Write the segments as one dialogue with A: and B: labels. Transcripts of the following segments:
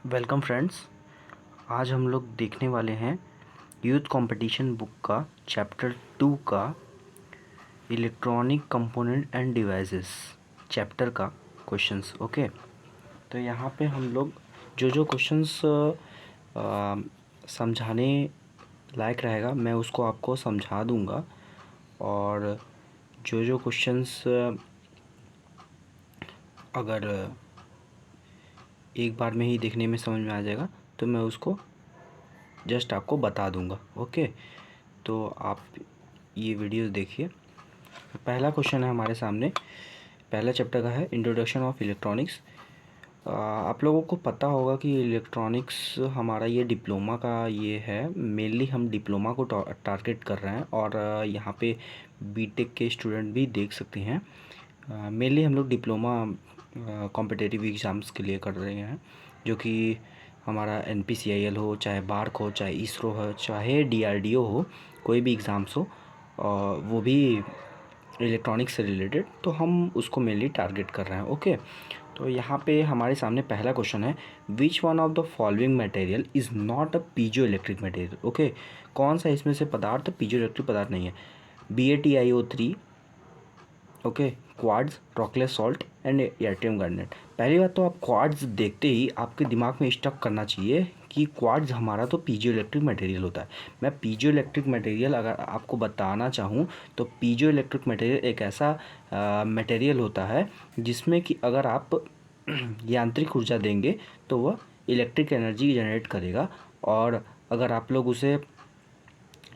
A: Welcome friends. आज हम लोग देखने वाले हैं यूथ कंपटीशन बुक का चैप्टर 2 का electronic component end devices chapter का क्वेश्चंस। ओके, तो यहाँ पे हम लोग जो जो क्वेश्चंस समझाने लायक रहेगा मैं उसको आपको समझा दूंगा, और जो जो क्वेश्चंस अगर एक बार में ही देखने में समझ में आ जाएगा तो मैं उसको जस्ट आपको बता दूंगा। ओके, तो आप ये वीडियो देखिए। पहला क्वेश्चन है हमारे सामने, पहला चैप्टर का है इंट्रोडक्शन ऑफ इलेक्ट्रॉनिक्स। आप लोगों को पता होगा कि इलेक्ट्रॉनिक्स हमारा ये डिप्लोमा का ये है, मेनली हम डिप्लोमा को टारगेट कर रहे हैं, और यहाँ पे बीटेक के स्टूडेंट भी देख सकते हैं। मेनली हम लोग डिप्लोमा कॉम्पिटिटिव एग्ज़ाम्स के लिए कर रहे हैं, जो कि हमारा NPCIL हो, चाहे बार्क हो, चाहे इसरो हो, चाहे DRDO हो, कोई भी एग्ज़ाम्स हो, वो भी इलेक्ट्रॉनिक्स से रिलेटेड, तो हम उसको मेनली टारगेट कर रहे हैं। ओके, तो यहाँ पे हमारे सामने पहला क्वेश्चन है, which one of the following material is not a piezo electric material. Okay, कौन सा इसमें से पदार्थ पीजो इलेक्ट्रिक पदार्थ नहीं है? BaTiO3, okay, quartz, Rochelle salt and एयरटियम गार्नेट। पहली बात तो आप क्वार्ट्ज देखते ही आपके दिमाग में स्टक करना चाहिए कि क्वार्ट्ज हमारा तो पीजो इलेक्ट्रिक मटेरियल होता है। मैं पीजो इलेक्ट्रिक मटेरियल अगर आपको बताना चाहूँ तो पीजो इलेक्ट्रिक मटेरियल एक ऐसा मटेरियल होता है जिसमें कि अगर आप यांत्रिक ऊर्जा देंगे तो वह इलेक्ट्रिक एनर्जी जनरेट करेगा, और अगर आप लोग उसे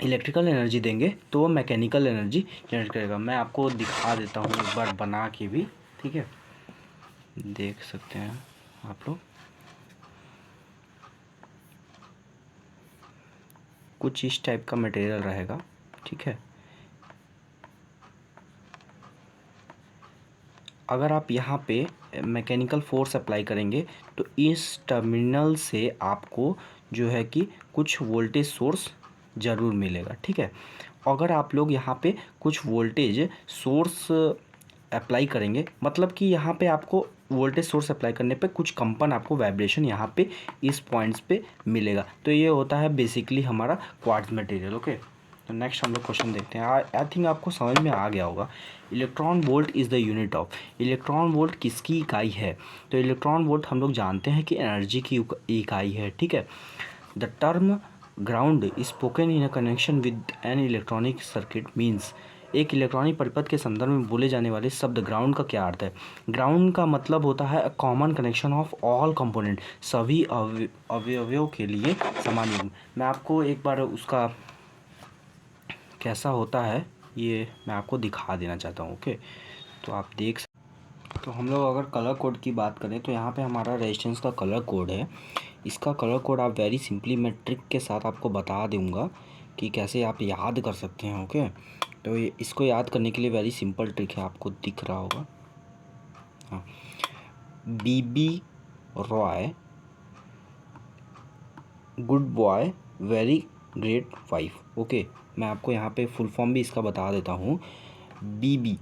A: इलेक्ट्रिकल एनर्जी देंगे तो वो मैकेनिकल एनर्जी जनरेट करेगा। मैं आपको दिखा देता हूँ एक बार बना के भी, ठीक है, देख सकते हैं आप लोग। कुछ इस टाइप का मटेरियल रहेगा, ठीक है। अगर आप यहाँ पे मैकेनिकल फोर्स अप्लाई करेंगे तो इस टर्मिनल से आपको जो है कि कुछ वोल्टेज सोर्स ज़रूर मिलेगा, ठीक है। अगर आप लोग यहाँ पे कुछ वोल्टेज सोर्स अप्लाई करेंगे, मतलब कि यहाँ पे आपको वोल्टेज सोर्स अप्लाई करने पे कुछ कंपन, आपको वाइब्रेशन यहाँ पे इस पॉइंट्स पे मिलेगा, तो ये होता है बेसिकली हमारा क्वार्ट्ज मटेरियल। ओके, तो नेक्स्ट हम लोग क्वेश्चन देखते हैं। आई थिंक आपको समझ में आ गया होगा। Electron volt is the unit of, electron volt किसकी इकाई है? तो इलेक्ट्रॉन वोल्ट हम लोग जानते हैं कि एनर्जी की इकाई है, ठीक है। The term ground spoken in a connection with an electronic circuit means, एक इलेक्ट्रॉनिक परिपथ के संदर्भ में बोले जाने वाले शब्द ग्राउंड का क्या अर्थ है? ग्राउंड का मतलब होता है a common connection of all component, सभी अवयवों के लिए समान युग्म। मैं आपको एक बार उसका कैसा होता है ये मैं आपको दिखा देना चाहता हूँ। ओके, तो आप देख, तो हम लोग अगर कलर कोड की बात करें तो यहाँ पे हमारा रेजिस्टेंस का कलर कोड है। इसका कलर कोड आप वेरी सिंपली मैं ट्रिक के साथ आपको बता दूंगा कि कैसे आप याद कर सकते हैं। ओके, तो इसको याद करने के लिए वेरी सिंपल ट्रिक है, आपको दिख रहा होगा। हाँ, BB Roy, good boy, very great 5। Okay, मैं आपको यहाँ पे फुल फॉर्म भी इसका बता देता हूँ। BB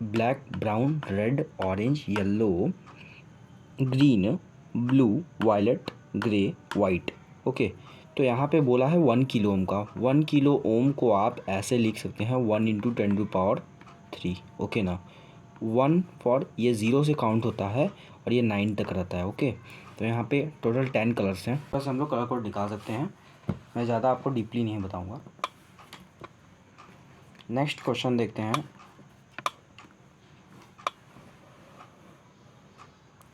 A: black, brown, red, orange, yellow, green, blue, violet, grey, white. Okay, तो यहाँ पे बोला है 1 किलो ओम का। 1 किलो ओम को आप ऐसे लिख सकते हैं 1 × 10⁻3। ओके ना, 1 फॉर ये 0 से काउंट होता है और ये 9 तक रहता है। ओके, तो यहाँ पे टोटल 10 कलर्स हैं, बस हम लोग कलर कोड निकाल सकते हैं। मैं ज़्यादा आपको डीपली नहीं बताऊँगा। नेक्स्ट क्वेश्चन देखते हैं।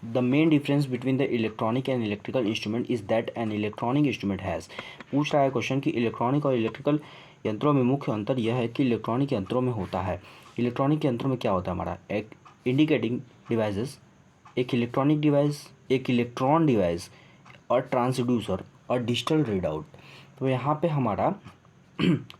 A: The main difference between the electronic and electrical instrument is that an electronic instrument has, पूछ रहा है क्वेश्चन कि इलेक्ट्रॉनिक और इलेक्ट्रिकल यंत्रों में मुख्य अंतर यह है कि इलेक्ट्रॉनिक यंत्रों में होता है, इलेक्ट्रॉनिक यंत्रों में क्या होता है हमारा, एक इंडिकेटिंग डिवाइसेस, एक इलेक्ट्रॉनिक डिवाइस, एक इलेक्ट्रॉन डिवाइस, और ट्रांसड्यूसर और डिजिटल रीड आउट। तो यहाँ पे हमारा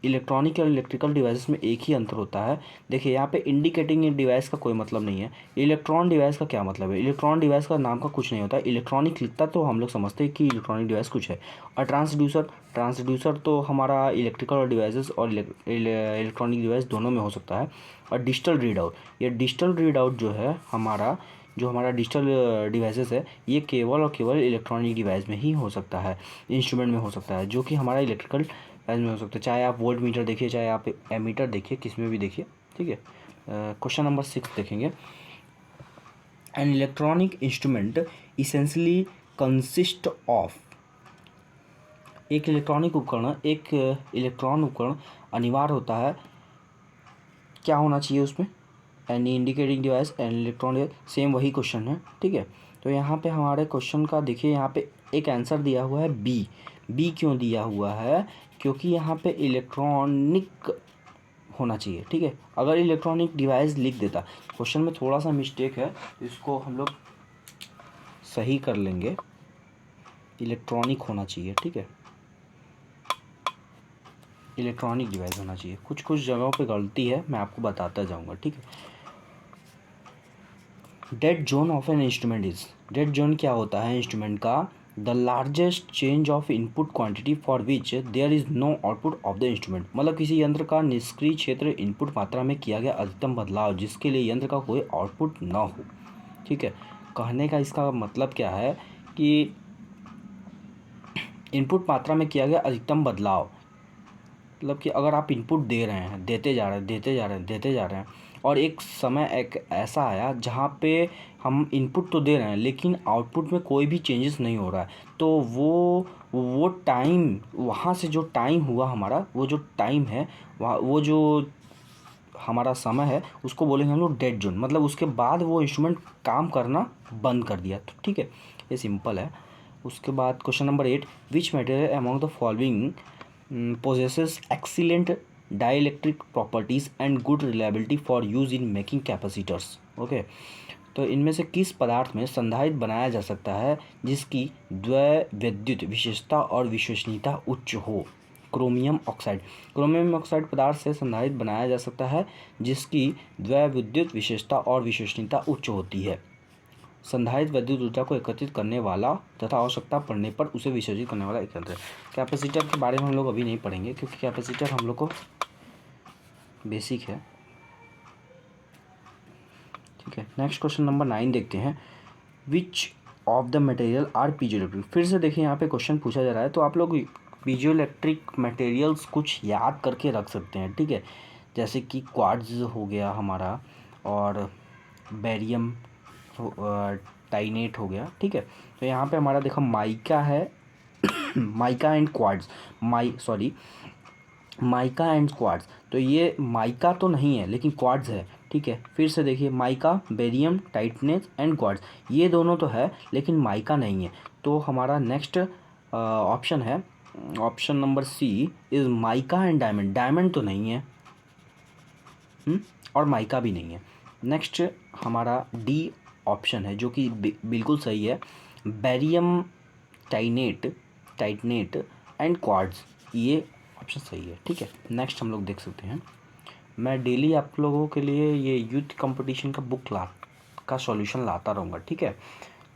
A: इलेक्ट्रॉनिक और इलेक्ट्रिकल डिवाइसेस में एक ही अंतर होता है। देखिए यहाँ पे इंडिकेटिंग डिवाइस का कोई मतलब नहीं है। इलेक्ट्रॉन डिवाइस का क्या मतलब है? इलेक्ट्रॉन डिवाइस का नाम का कुछ नहीं होता है। इलेक्ट्रॉनिक लिखता तो हम लोग समझते हैं कि इलेक्ट्रॉनिक डिवाइस कुछ है। और ट्रांसड्यूसर तो हमारा इलेक्ट्रिकल डिवाइसेस और इलेक्ट्रॉनिक डिवाइस दोनों में हो सकता है। और डिजिटल रीड आउट, ये डिजिटल रीड आउट जो है हमारा डिजिटल डिवाइसेस है, ये केवल और केवल इलेक्ट्रॉनिक डिवाइस में ही हो सकता है, इंस्ट्रूमेंट में हो सकता है, जो कि हमारा इलेक्ट्रिकल डिवाइस में हो सकता है। चाहे आप वोल्ट मीटर देखिए, चाहे आप एमीटर देखिए, किस में भी देखिए, ठीक है। क्वेश्चन नंबर 6 देखेंगे। An electronic instrument essentially consist of, एक इलेक्ट्रॉनिक उपकरण, एक इलेक्ट्रॉन उपकरण अनिवार्य होता है, क्या होना चाहिए उसमें? Any indicating device and electron device, same वही क्वेश्चन है, ठीक है। तो यहाँ पे हमारे क्वेश्चन का देखिए, यहाँ पे एक आंसर दिया हुआ है बी क्यों दिया हुआ है? क्योंकि यहाँ पे इलेक्ट्रॉनिक होना चाहिए, ठीक है। अगर इलेक्ट्रॉनिक डिवाइस लिख देता, क्वेश्चन में थोड़ा सा मिस्टेक है, इसको हम लोग सही कर लेंगे। इलेक्ट्रॉनिक होना चाहिए, ठीक है, इलेक्ट्रॉनिक डिवाइस होना चाहिए। कुछ कुछ जगहों पे गलती है, मैं आपको बताता जाऊंगा, ठीक है। Dead zone of an instrument is, dead zone क्या होता है इंस्ट्रूमेंट का? The largest change of input quantity for which there is no output of the instrument, मतलब किसी यंत्र का निष्क्रिय क्षेत्र इनपुट मात्रा में किया गया अधिकतम बदलाव जिसके लिए यंत्र का कोई आउटपुट न हो, ठीक है। कहने का इसका मतलब क्या है कि इनपुट मात्रा में किया गया अधिकतम बदलाव, मतलब कि अगर आप इनपुट दे रहे हैं, देते जा रहे हैं और एक समय एक ऐसा आया जहाँ पे हम इनपुट तो दे रहे हैं लेकिन आउटपुट में कोई भी चेंजेस नहीं हो रहा है, तो वो टाइम, वहाँ से जो टाइम हुआ हमारा, वो जो टाइम है, वो जो हमारा समय है, उसको बोलेंगे हम लोग डेड जोन। मतलब उसके बाद वो इंस्ट्रूमेंट काम करना बंद कर दिया, तो ठीक है, ये सिंपल है। उसके बाद question number 8, which material among the following possesses excellent dielectric properties and good reliability for use in making capacitors, okay. तो इनमें से किस पदार्थ में संधारित्र बनाया जा सकता है जिसकी द्वैविद्युत विशेषता और विश्वसनीयता उच्च हो? क्रोमियम ऑक्साइड, क्रोमियम ऑक्साइड पदार्थ से संधारित्र बनाया जा सकता है जिसकी द्वैविद्युत विशेषता और विश्वसनीयता उच्च होती है। संधारित्र विद्युत ऊर्जा को एकत्रित करने वाला तथा आवश्यकता पड़ने पर उसे विसर्जित करने वाला एक यंत्र है। कैपेसिटर के बारे में हम लोग अभी नहीं पढ़ेंगे क्योंकि कैपेसिटर हम लोग को बेसिक है, ठीक है। नेक्स्ट क्वेश्चन नंबर 9 देखते हैं। Which of the material are piezoelectric, फिर से देखिए यहाँ पे क्वेश्चन पूछा जा रहा है, तो आप लोग पीजोइलेक्ट्रिक मटेरियल्स कुछ याद करके रख सकते हैं, ठीक है। जैसे कि क्वार्ट्ज हो गया हमारा, और बेरियम टाइनेट हो गया, ठीक है। तो यहाँ पे हमारा देखो माइका है, mica and quartz, mica and quartz, तो ये माइका तो नहीं है लेकिन क्वार्ट्ज है, ठीक है। फिर से देखिए, mica, barium titanate and quartz, ये दोनों तो है लेकिन माइका नहीं है। तो हमारा नेक्स्ट ऑप्शन है, option number C is mica and diamond, diamond तो नहीं है, और माइका भी नहीं है। नेक्स्ट हमारा डी ऑप्शन है जो कि बिल्कुल सही है, बेरियम टाइटनेट एंड क्वार्ट्ज, ये ऑप्शन सही है, ठीक है। नेक्स्ट हम लोग देख सकते हैं, मैं डेली आप लोगों के लिए ये यूथ कंपटीशन का बुक का सॉल्यूशन लाता रहूँगा, ठीक है।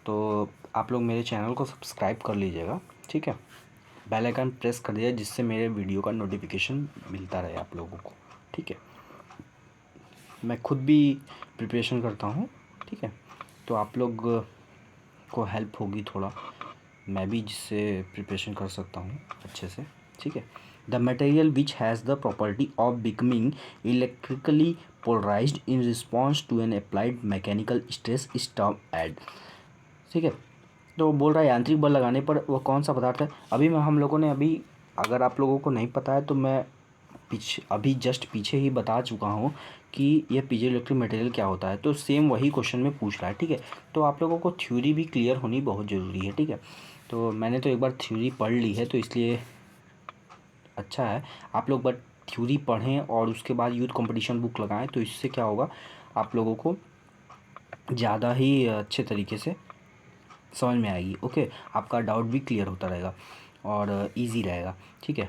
A: तो आप लोग मेरे चैनल को सब्सक्राइब कर लीजिएगा, ठीक है। बेल आइकन प्रेस कर दीजिए जिससे मेरे वीडियो का नोटिफिकेशन मिलता रहे आप लोगों को, ठीक है। मैं खुद भी प्रिपरेशन करता हूँ, ठीक है, तो आप लोग को हेल्प होगी थोड़ा, मैं भी जिससे प्रिपरेशन कर सकता हूँ अच्छे से, ठीक है। The material which has the property of becoming electrically polarised in response to an applied mechanical stress is termed, ठीक है। तो बोल रहा है यांत्रिक बल लगाने पर वह कौन सा पदार्थ है? अभी मैं हम लोगों ने अभी, अगर आप लोगों को नहीं पता है तो मैं अभी जस्ट पीछे ही बता चुका हूँ कि ये पीजोइलेक्ट्रिक मटेरियल क्या होता है, तो सेम वही क्वेश्चन में पूछ रहा है, ठीक है। तो आप लोगों को थ्योरी भी क्लियर होनी बहुत ज़रूरी है, ठीक है। तो मैंने तो एक बार थ्योरी पढ़ ली है तो इसलिए अच्छा है आप लोग बट थ्योरी पढ़ें और उसके बाद यूथ कंपटीशन बुक लगाएं, तो इससे क्या होगा, आप लोगों को ज़्यादा ही अच्छे तरीके से समझ में आएगी, ओके। आपका डाउट भी क्लियर होता रहेगा और इजी रहेगा, ठीक है।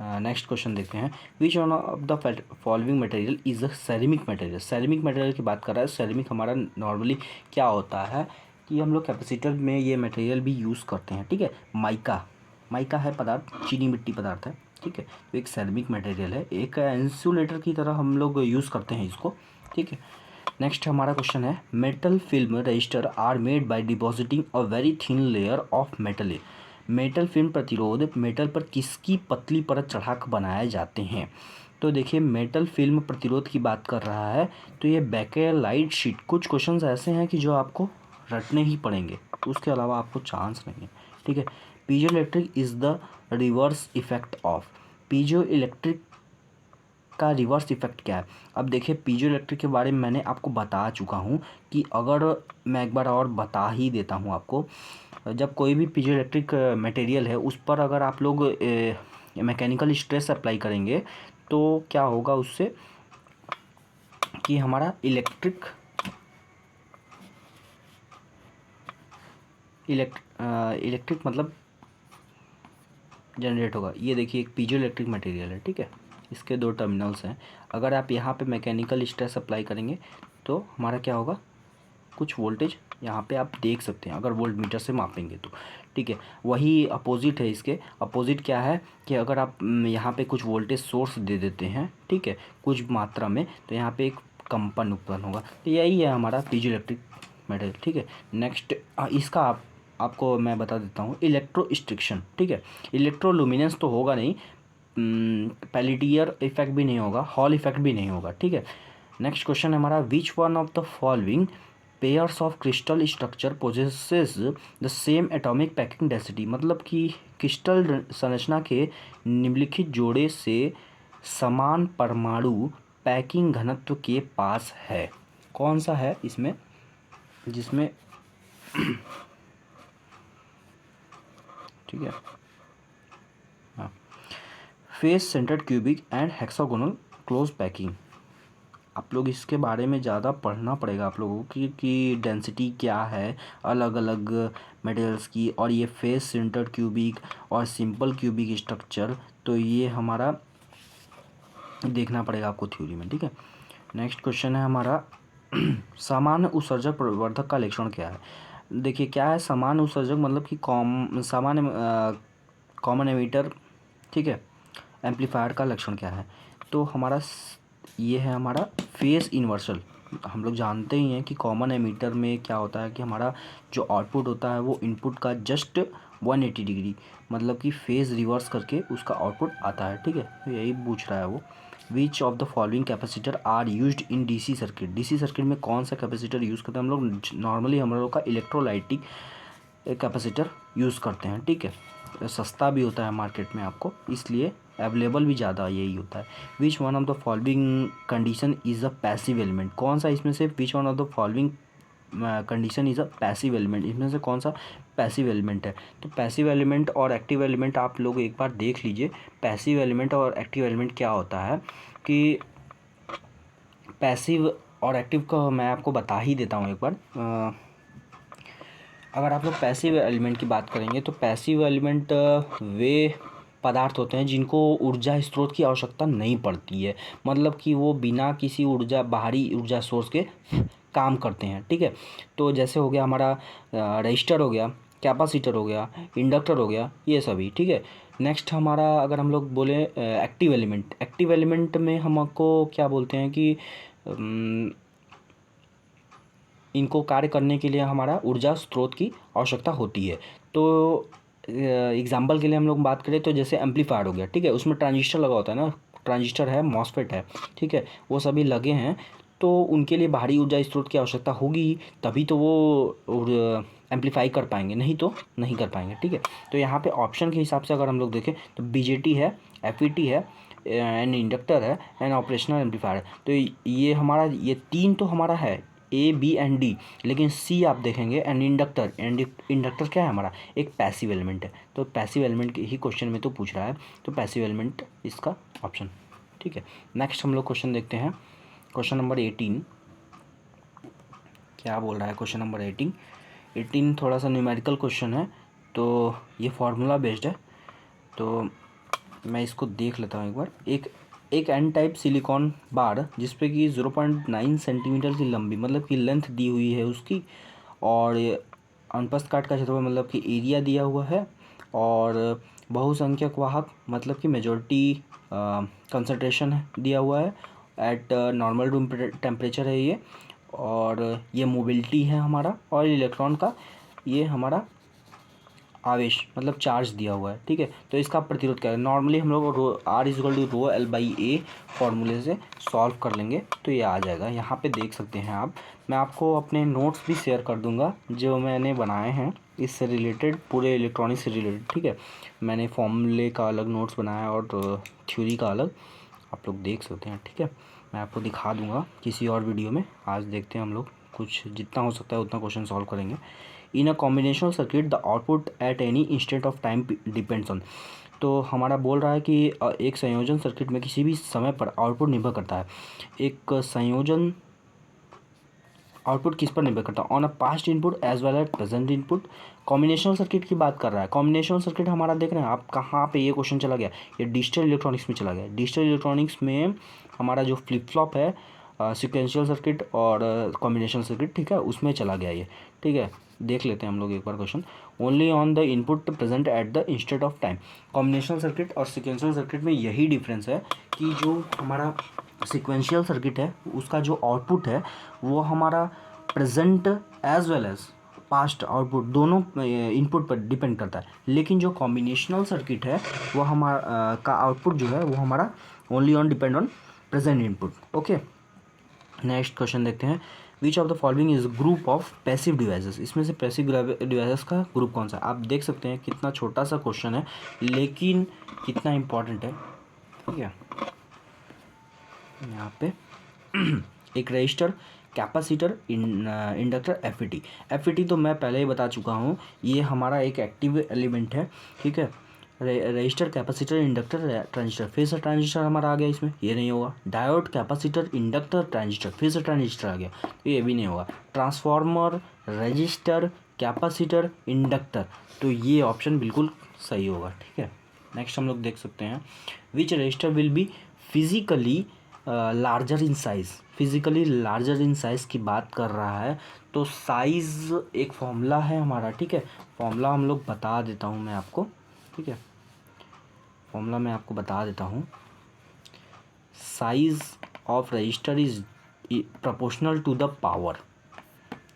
A: नेक्स्ट क्वेश्चन देखते हैं, which one of the following material is a ceramic material. Ceramic material की बात कर रहा है। सेरेमिक हमारा नॉर्मली क्या होता है कि हम लोग कैपेसिटर में ये मटेरियल भी यूज़ करते हैं, ठीक है। माइका, माइका है पदार्थ, चीनी मिट्टी पदार्थ है, ठीक है। तो एक सेरेमिक मटेरियल है, एक इंसुलेटर की तरह हम लोग यूज़ करते हैं इसको, ठीक है। नेक्स्ट हमारा क्वेश्चन है, metal film resistor are made by depositing a very thin layer of metal. Metal film प्रतिरोध मेटल पर किसकी पतली परत चढ़ाकर बनाए जाते हैं। तो देखिए, मेटल फिल्म प्रतिरोध की बात कर रहा है, तो ये बेकेलाइट शीट। कुछ क्वेश्चंस ऐसे हैं कि जो आपको रटने ही पड़ेंगे, उसके अलावा आपको चांस नहीं है, ठीक है। Piezo electric is the reverse effect of. Piezo electric का रिवर्स इफेक्ट क्या है। अब देखिए, पीजो इलेक्ट्रिक के बारे में मैंने आपको बता चुका हूँ कि अगर मैं एक बार और बता ही देता हूँ आपको, जब कोई भी पीजो इलेक्ट्रिक मटेरियल है उस पर अगर आप लोग मैकेनिकल स्ट्रेस अप्लाई करेंगे तो क्या होगा उससे कि हमारा इलेक्ट्रिक मतलब जनरेट होगा। ये देखिए, एक पीजो इलेक्ट्रिक मटेरियल है, ठीक है। इसके दो टर्मिनल्स हैं। अगर आप यहाँ पे मैकेनिकल स्ट्रेस अप्लाई करेंगे तो हमारा क्या होगा, कुछ वोल्टेज यहाँ पे आप देख सकते हैं अगर वोल्ट मीटर से मापेंगे तो, ठीक है। वही अपोजिट है, इसके अपोजिट क्या है कि अगर आप यहाँ पे कुछ वोल्टेज सोर्स दे देते हैं, ठीक है, कुछ मात्रा में, तो यहाँ पे एक कंपन उत्पन्न होगा। तो यही है हमारा पीजो इलेक्ट्रिक मटेरियल, ठीक है। नेक्स्ट इसका आपको मैं बता देता हूँ, इलेक्ट्रोस्टिक्शन, ठीक है। इलेक्ट्रोलुमिनेंस तो होगा नहीं, पेल्टियर इफेक्ट भी नहीं होगा, हॉल इफेक्ट भी नहीं होगा, ठीक है। नेक्स्ट क्वेश्चन है हमारा, which one of the following pairs of crystal structure possesses the same atomic packing density. मतलब कि क्रिस्टल संरचना के निम्नलिखित जोड़े से समान परमाणु पैकिंग घनत्व के पास है। कौन सा है इसमें, जिसमें ठीक है, हाँ, face centred cubic and hexagonal close packing. आप लोग इसके बारे में ज़्यादा पढ़ना पड़ेगा आप लोगों की कि डेंसिटी क्या है अलग अलग मटेरियल्स की, और ये फेस सेंटर्ड क्यूबिक और सिंपल क्यूबिक स्ट्रक्चर, तो ये हमारा देखना पड़ेगा आपको थ्योरी में, ठीक है। नेक्स्ट क्वेश्चन है हमारा, सामान्य उत्सर्जक प्रवर्धक का लक्षण क्या है। देखिए, क्या है सामान्य उत्सर्जक, मतलब कि कॉमन एमिटर, ठीक है। एम्पलीफायर का लक्षण क्या है, तो हमारा ये है हमारा फेस इन्वर्सल। हम लोग जानते ही हैं कि कॉमन एमीटर में क्या होता है कि हमारा जो आउटपुट होता है वो इनपुट का जस्ट 180 डिग्री, मतलब कि फेज रिवर्स करके उसका आउटपुट आता है, ठीक है। तो यही पूछ रहा है वो, which of the following capacitor are used in DC circuit. DC circuit में कौन सा कैपेसिटर यूज़ करते हैं हम लोग, नॉर्मली हम लोग का इलेक्ट्रोलाइटिक कैपेसिटर यूज़ करते हैं, ठीक है। सस्ता भी होता है मार्केट में आपको, इसलिए अवेलेबल भी ज़्यादा यही होता है। Which one of the following condition is a passive element. कौन सा इसमें से which one of the following condition is a passive element, इसमें से कौन सा पैसिव एलिमेंट है। तो पैसिव एलिमेंट और एक्टिव एलिमेंट आप लोग एक बार देख लीजिए। पैसिव एलिमेंट और एक्टिव एलिमेंट क्या होता है कि पैसिव और एक्टिव का मैं आपको बता ही देता हूँ एक बार। अगर आप लोग पैसिव एलिमेंट की बात करेंगे तो पैसिव एलिमेंट वे पदार्थ होते हैं जिनको ऊर्जा स्रोत की आवश्यकता नहीं पड़ती है, मतलब कि वो बिना किसी बाहरी ऊर्जा सोर्स के काम करते हैं, ठीक है। तो जैसे हो गया हमारा रजिस्टर हो गया, कैपेसिटर हो गया, इंडक्टर हो गया, ये सभी, ठीक है। नेक्स्ट हमारा अगर हम लोग बोले एक्टिव एलिमेंट, एक्टिव एलिमेंट में हमको क्या बोलते हैं कि इनको कार्य करने के लिए हमारा ऊर्जा स्रोत की आवश्यकता होती है। तो एग्जाम्पल के लिए हम लोग बात करें तो जैसे एम्पलीफायर हो गया, ठीक है, उसमें ट्रांजिस्टर लगा होता है ना, ट्रांजिस्टर है, मॉसफेट है, ठीक है, वो सभी लगे हैं, तो उनके लिए बाहरी ऊर्जा स्रोत की आवश्यकता होगी, तभी तो वो एम्पलीफाई कर पाएंगे, नहीं तो नहीं कर पाएंगे, ठीक है। तो यहाँ पे ऑप्शन के हिसाब से अगर हम लोग देखें तो बीजेटी है, एफईटी है, एंड इंडक्टर है, एंड ऑपरेशनल एम्पलीफायर है। तो ये हमारा ये तीन तो हमारा है, ए बी एंड डी, लेकिन सी आप देखेंगे एंड इंडक्टर, एंड इंडक्टर क्या है हमारा, एक पैसिव एलिमेंट है। तो पैसिव एलिमेंट ही क्वेश्चन में तो पूछ रहा है, तो पैसिव एलिमेंट इसका ऑप्शन, ठीक है। नेक्स्ट हम लोग क्वेश्चन देखते हैं, क्वेश्चन नंबर 18 क्या बोल रहा है। क्वेश्चन नंबर 18 थोड़ा सा न्यूमेरिकल क्वेश्चन है, तो ये फार्मूला बेस्ड है। तो मैं इसको देख लेता हूँ एक बार। एक एन टाइप सिलिकॉन बार जिस पे कि 0.9 सेंटीमीटर की लंबी मतलब कि लेंथ दी हुई है उसकी, और अनुप्रस्थ काट का क्षेत्रफल मतलब कि एरिया दिया हुआ है, और बहुसंख्यक वाहक मतलब कि मेजॉरिटी कंसंट्रेशन दिया हुआ है एट नॉर्मल रूम टेम्परेचर है ये, और ये मोबिलिटी है हमारा, और इलेक्ट्रॉन का ये हमारा आवेश मतलब चार्ज दिया हुआ है। ठीक है, तो इसका प्रतिरोध क्या है? नॉर्मली हम लोग R=ρL/A फॉर्मूले से सॉल्व कर लेंगे तो ये आ जाएगा। यहाँ पे देख सकते हैं आप, मैं आपको अपने नोट्स भी शेयर कर दूंगा जो मैंने बनाए हैं इससे रिलेटेड, पूरे इलेक्ट्रॉनिक्स से रिलेटेड। ठीक है, मैंने फॉर्मूले का अलग नोट्स बनाया और थ्योरी का अलग, आप लोग देख सकते हैं। ठीक है, मैं आपको दिखा दूंगा किसी और वीडियो में। आज देखते हैं हम लोग कुछ जितना हो सकता है उतना क्वेश्चन सॉल्व करेंगे। In a combinational circuit the output at any instant of time depends on. तो हमारा बोल रहा है कि एक संयोजन सर्किट में किसी भी समय पर आउटपुट निर्भर करता है। एक संयोजन आउटपुट किस पर निर्भर करता है? On a past input as well as present input. Combinational circuit की बात कर रहा है। कॉम्बिनेशनल सर्किट हमारा देख रहे हैं आप कहाँ पे ये क्वेश्चन चला गया, ये डिजिटल इलेक्ट्रॉनिक्स में चला गया। डिजिटल इलेक्ट्रॉनिक्स में हमारा जो फ्लिप फ्लॉप है सिक्वेंशियल सर्किट और कॉम्बिनेशन सर्किट, ठीक है, उसमें चला गया ये। ठीक है, देख लेते हैं हम लोग एक बार question. Only on the input present at the instant of time. Combinational circuit और सिक्वेंशियल सर्किट में यही डिफरेंस है कि जो हमारा सिक्वेंशियल सर्किट है उसका जो आउटपुट है वो हमारा present as well as past output दोनों इनपुट पर डिपेंड करता है। लेकिन जो कॉम्बिनेशनल सर्किट है वो हमारा का आउटपुट जो है वो हमारा only on depend on present input. Okay, next question देखते हैं। Which of the following is group of passive devices. इसमें से पैसिव डिवाइसेस का ग्रुप कौन सा है? आप देख सकते हैं कितना छोटा सा क्वेश्चन है लेकिन कितना इम्पोर्टेंट है। ठीक है, यहाँ पे एक register, capacitor, inductor, FET. FET तो मैं पहले ही बता चुका हूँ, ये हमारा एक एक्टिव एलिमेंट है। ठीक है, रजिस्टर, कैपेसिटर, इंडक्टर, ट्रांजिस्टर। फिर से ट्रांजिस्टर हमारा आ गया इसमें, ये नहीं होगा। डायोड, कैपेसिटर, इंडक्टर, ट्रांजिस्टर, फिर से ट्रांजिस्टर आ गया तो ये भी नहीं होगा। ट्रांसफार्मर, रजिस्टर, कैपेसिटर, इंडक्टर, तो ये ऑप्शन बिल्कुल सही होगा। ठीक है, नेक्स्ट हम लोग देख सकते हैं। Which register will be physically larger in size. Physically larger in size की बात कर रहा है तो साइज़ एक फॉर्मूला है हमारा। ठीक है, फॉर्मूला हम लोग बता देता हूँ मैं आपको। ठीक है, फॉर्मूला मैं आपको बता देता हूँ। Size of resistor is proportional to the power.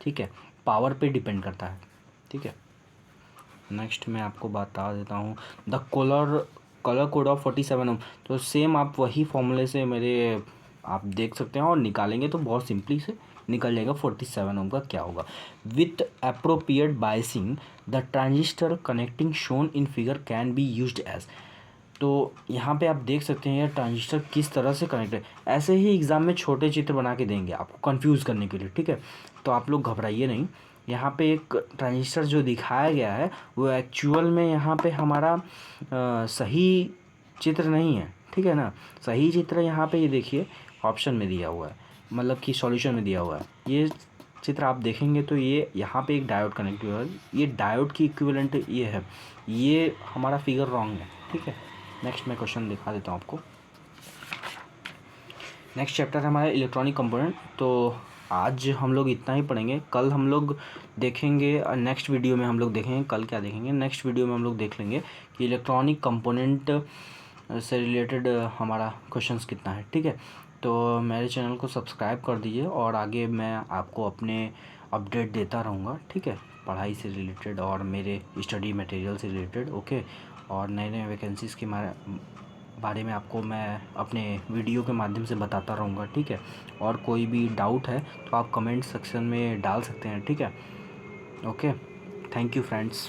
A: ठीक है, पावर पे डिपेंड करता है। ठीक है, नेक्स्ट मैं आपको बता देता हूँ द कलर कोड ऑफ 47 ओम। तो सेम आप वही फॉर्मूले से मेरे आप देख सकते हैं और निकालेंगे तो बहुत सिंपली से निकल जाएगा 47 ओम का क्या होगा। With appropriate biasing the transistor connecting shown in figure can be used as. तो यहाँ पे आप देख सकते हैं ये ट्रांजिस्टर किस तरह से कनेक्ट है। ऐसे ही एग्ज़ाम में छोटे चित्र बना के देंगे आपको कंफ्यूज करने के लिए। ठीक है, तो आप लोग घबराइए नहीं। यहाँ पे एक ट्रांजिस्टर जो दिखाया गया है वो एक्चुअल में यहाँ पे हमारा सही चित्र नहीं है। ठीक है ना, सही चित्र यहाँ पे ये देखिए ऑप्शन में दिया हुआ है, मतलब कि सॉल्यूशन में दिया हुआ है। ये चित्र आप देखेंगे तो ये यहाँ पे एक डायोड कनेक्ट हुआ है, ये डायोड की इक्विवेलेंट ये है, ये हमारा फिगर रॉन्ग है। ठीक है, नेक्स्ट मैं क्वेश्चन दिखा देता हूँ आपको। नेक्स्ट चैप्टर है हमारा इलेक्ट्रॉनिक कंपोनेंट। तो आज हम लोग इतना ही पढ़ेंगे, कल हम लोग देखेंगे, नेक्स्ट वीडियो में हम लोग देखेंगे कल क्या देखेंगे। नेक्स्ट वीडियो में हम लोग देख लेंगे कि इलेक्ट्रॉनिक कंपोनेंट से रिलेटेड हमारा क्वेश्चंस कितना है। ठीक है, तो मेरे चैनल को सब्सक्राइब कर दीजिए और आगे मैं आपको अपने अपडेट देता रहूँगा। ठीक है, पढ़ाई से रिलेटेड और मेरे स्टडी मटेरियल से रिलेटेड। ओके, और नए नए वैकेंसीज़ के बारे में आपको मैं अपने वीडियो के माध्यम से बताता रहूँगा। ठीक है, और कोई भी डाउट है तो आप कमेंट सेक्शन में डाल सकते हैं। ठीक है, ओके, थैंक यू फ्रेंड्स।